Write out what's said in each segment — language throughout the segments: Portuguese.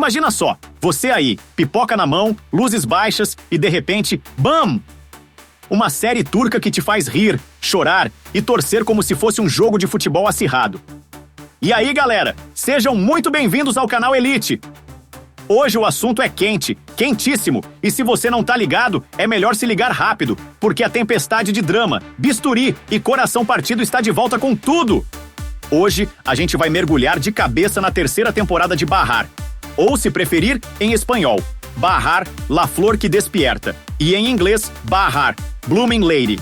Imagina só, você aí, pipoca na mão, luzes baixas e de repente, BAM! Uma série turca que te faz rir, chorar e torcer como se fosse um jogo de futebol acirrado. E aí, galera, sejam muito bem-vindos ao canal Elite. Hoje o assunto é quente, quentíssimo, e se você não tá ligado, é melhor se ligar rápido, porque a tempestade de drama, bisturi e coração partido está de volta com tudo! Hoje, a gente vai mergulhar de cabeça na terceira temporada de Bahar, ou se preferir, em espanhol, Bahar, La Flor que Despierta, e em inglês, Bahar, Blooming Lady.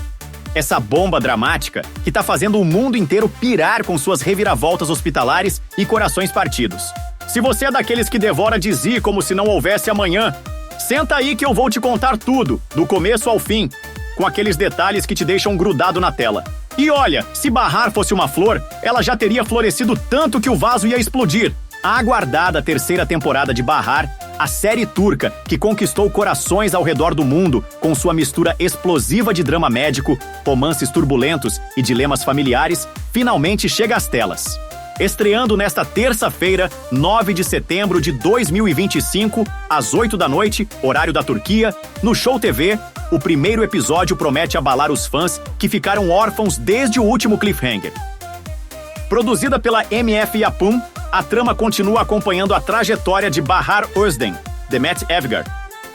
Essa bomba dramática que tá fazendo o mundo inteiro pirar com suas reviravoltas hospitalares e corações partidos. Se você é daqueles que devora Dizzy como se não houvesse amanhã, senta aí que eu vou te contar tudo, do começo ao fim, com aqueles detalhes que te deixam grudado na tela. E olha, se Bahar fosse uma flor, ela já teria florescido tanto que o vaso ia explodir. A aguardada terceira temporada de Bahar, a série turca que conquistou corações ao redor do mundo com sua mistura explosiva de drama médico, romances turbulentos e dilemas familiares, finalmente chega às telas. Estreando nesta terça-feira, 9 de setembro de 2025, às 8 da noite, horário da Turquia, no Show TV, o primeiro episódio promete abalar os fãs que ficaram órfãos desde o último cliffhanger. Produzida pela MF Yapım, a trama continua acompanhando a trajetória de Bahar Özden, Demet Evgar,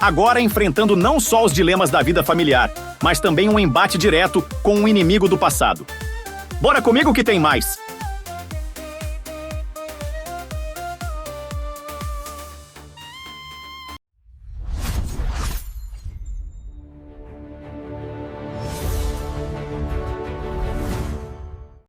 agora enfrentando não só os dilemas da vida familiar, mas também um embate direto com um inimigo do passado. Bora comigo que tem mais!